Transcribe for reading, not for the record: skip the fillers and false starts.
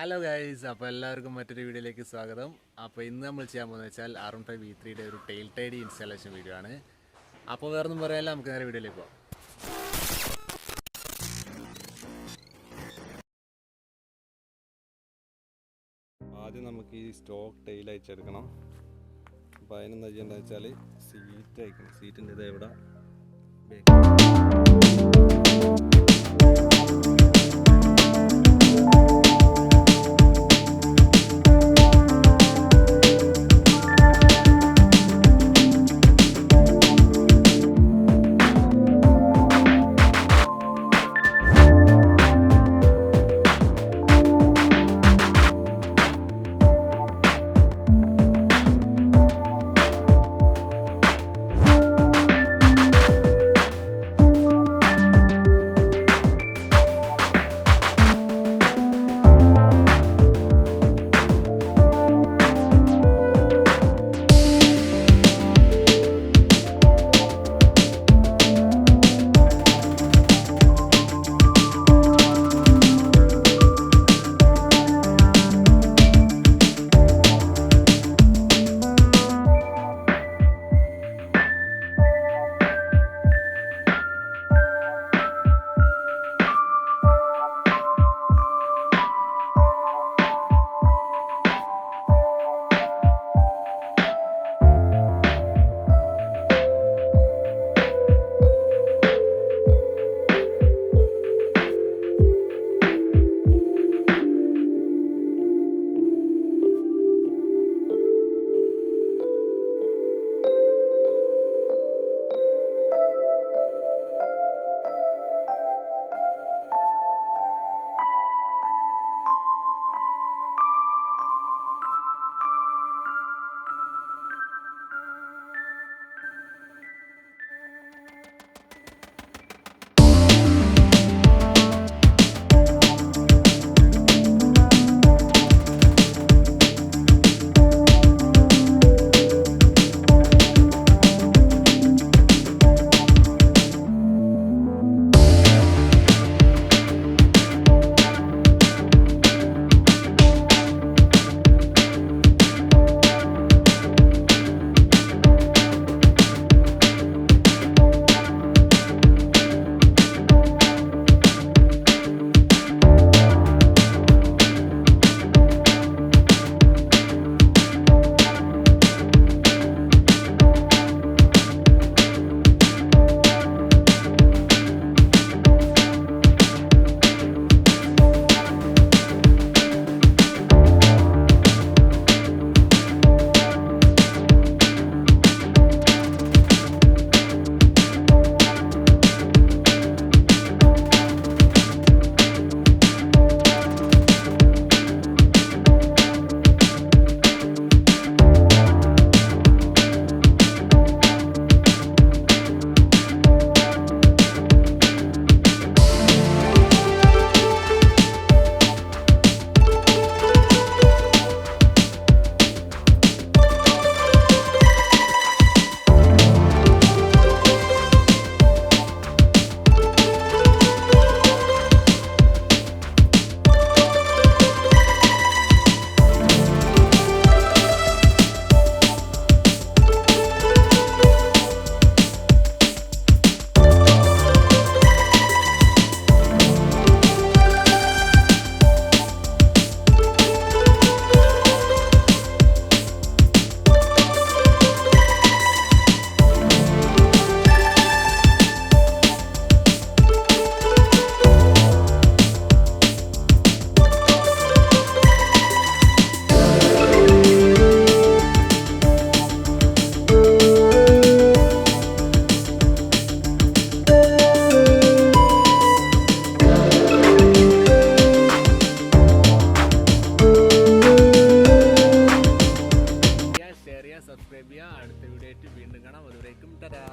Hello guys, അപ്പോൾ എല്ലാവർക്കും മറ്റൊരു വീഡിയോയിലേക്ക് സ്വാഗതം. അപ്പോൾ ഇന്ന് നമ്മൾ ചെയ്യാൻ പോകുന്നത് വെച്ചാൽ R15 V3യുടെ ഒരു ടെയിൽ ടൈഡി ഇൻസ്റ്റാളേഷൻ വീഡിയോ ആണ്. അപ്പോൾ വേറൊന്നും പറയാനില്ല, നമുക്ക് നേരെ വീഡിയോയിലേക്ക് പോകാം. ആദ്യം നമുക്ക് ഈ സ്റ്റോക്ക് ടെയിൽ അയച്ചെടുക്കണം. അപ്പോൾ അതിനെന്താ ചെയ്യേണ്ടത് വെച്ചാൽ സീറ്റ് അയക്കണം. സീറ്റിൻ്റെ ഇത് എവിടെ സബ്സ്ക്രൈബ് ചെയ്യുക. അടുത്ത വീഡിയോ ആയിട്ട് വീണ്ടും കാണാം. അതുവരേക്കും ടാറ്റാ.